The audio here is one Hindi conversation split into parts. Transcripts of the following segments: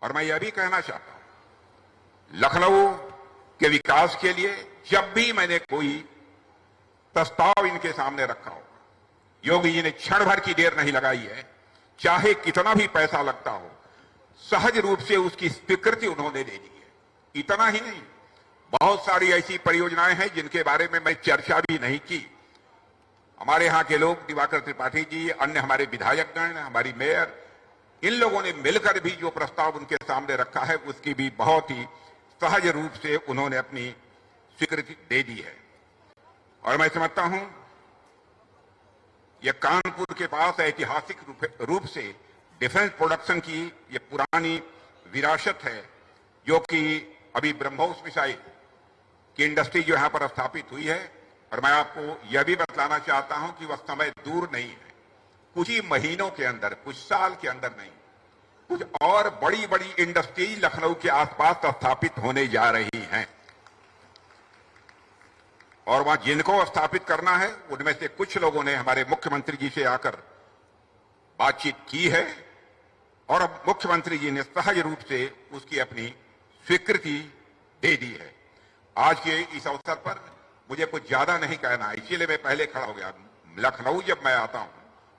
और मैं यह भी कहना चाहता हूं, लखनऊ के विकास के लिए जब भी मैंने कोई प्रस्ताव इनके सामने रखा हो, योगी जी ने क्षण भर की देर नहीं लगाई है। चाहे कितना भी पैसा लगता हो, सहज रूप से उसकी स्वीकृति उन्होंने दे दी है। इतना ही नहीं, बहुत सारी ऐसी परियोजनाएं हैं जिनके बारे में मैं चर्चा भी नहीं की। हमारे यहां के लोग, दिवाकर त्रिपाठी जी, अन्य हमारे विधायकगण, हमारी मेयर, इन लोगों ने मिलकर भी जो प्रस्ताव उनके सामने रखा है, उसकी भी बहुत ही सहज रूप से उन्होंने अपनी स्वीकृति दे दी है। और मैं समझता हूं यह कानपुर के पास ऐतिहासिक रूप से डिफेंस प्रोडक्शन की ये पुरानी विरासत है, जो कि अभी ब्रह्मोस मिसाइल की इंडस्ट्री जो यहां पर स्थापित हुई है। और मैं आपको यह भी बतलाना चाहता हूं कि वह समय दूर नहीं है, कुछ ही महीनों के अंदर, कुछ साल के अंदर नहीं, कुछ और बड़ी बड़ी इंडस्ट्री लखनऊ के आसपास स्थापित होने जा रही हैं। और वहां जिनको स्थापित करना है, उनमें से कुछ लोगों ने हमारे मुख्यमंत्री जी से आकर बातचीत की है और अब मुख्यमंत्री जी ने सहज रूप से उसकी अपनी स्वीकृति दे दी है। आज के इस अवसर पर मुझे कुछ ज्यादा नहीं कहना है, इसीलिए मैं पहले खड़ा हो गया। लखनऊ जब मैं आता हूं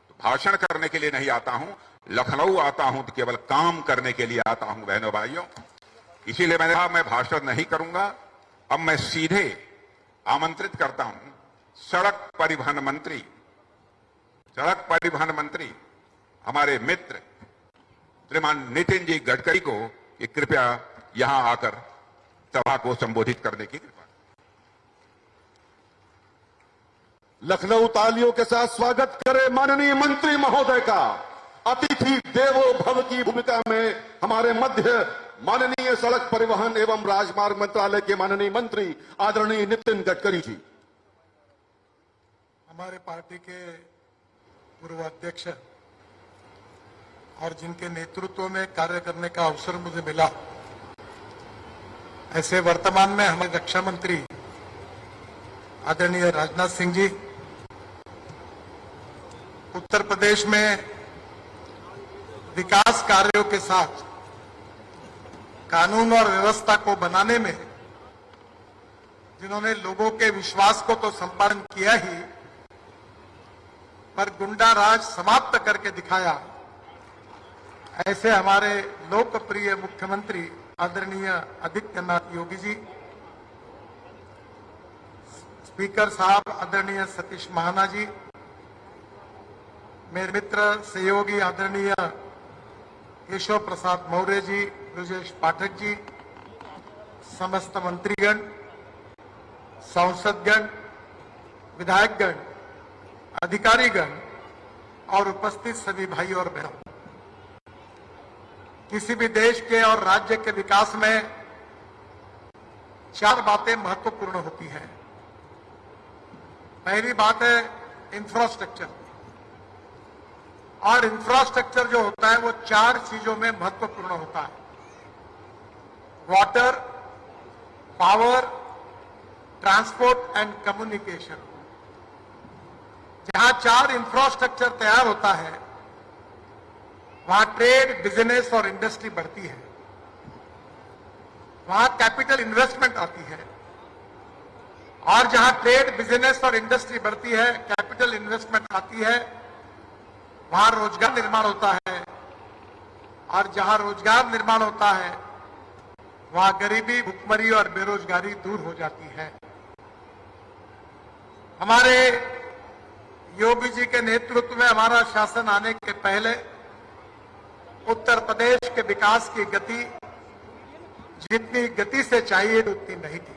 तो भाषण करने के लिए नहीं आता हूं, लखनऊ आता हूं तो केवल काम करने के लिए आता हूं बहनों भाइयों। इसीलिए मैंने कहा मैं भाषण नहीं करूंगा। अब मैं सीधे आमंत्रित करता हूं सड़क परिवहन मंत्री हमारे मित्र श्रीमान नितिन जी गडकरी को कि कृपया यहां आकर सभा को संबोधित करने की कृपा। लखनऊ तालियों के साथ स्वागत करें माननीय मंत्री महोदय का। अतिथि देवो भव की भूमिका में हमारे मध्य माननीय सड़क परिवहन एवं राजमार्ग मंत्रालय के माननीय मंत्री आदरणीय नितिन गडकरी जी। हमारे पार्टी के पूर्व अध्यक्ष और जिनके नेतृत्व में कार्य करने का अवसर मुझे मिला, ऐसे वर्तमान में हमारे रक्षा मंत्री आदरणीय राजनाथ सिंह जी, उत्तर प्रदेश में विकास कार्यों के साथ कानून और व्यवस्था को बनाने में जिन्होंने लोगों के विश्वास को तो संपादन किया ही, पर गुंडा राज समाप्त करके दिखाया, ऐसे हमारे लोकप्रिय मुख्यमंत्री आदरणीय आदित्यनाथ योगी जी, स्पीकर साहब आदरणीय सतीश महाना जी, मेरे मित्र सहयोगी आदरणीय केशव प्रसाद मौर्य जी, ब्रजेश पाठक जी, समस्त मंत्रीगण, सांसदगण, विधायकगण, अधिकारीगण और उपस्थित सभी भाई और बहनों, किसी भी देश के और राज्य के विकास में 4 बातें महत्वपूर्ण होती हैं। पहली बात है इंफ्रास्ट्रक्चर, और इंफ्रास्ट्रक्चर जो होता है वो 4 चीजों में महत्वपूर्ण होता है: water, power, transport and communication. जहां 4 इंफ्रास्ट्रक्चर तैयार होता है, वहां ट्रेड, बिजनेस और इंडस्ट्री बढ़ती है, वहां कैपिटल इन्वेस्टमेंट आती है, और जहां ट्रेड, बिजनेस और इंडस्ट्री बढ़ती है, कैपिटल इन्वेस्टमेंट आती है, वहां रोजगार निर्माण होता है, और जहां रोजगार निर्माण होता है वहां गरीबी, भुखमरी और बेरोजगारी दूर हो जाती है। हमारे योगी जी के नेतृत्व में हमारा शासन आने के पहले उत्तर प्रदेश के विकास की गति जितनी गति से चाहिए उतनी नहीं थी।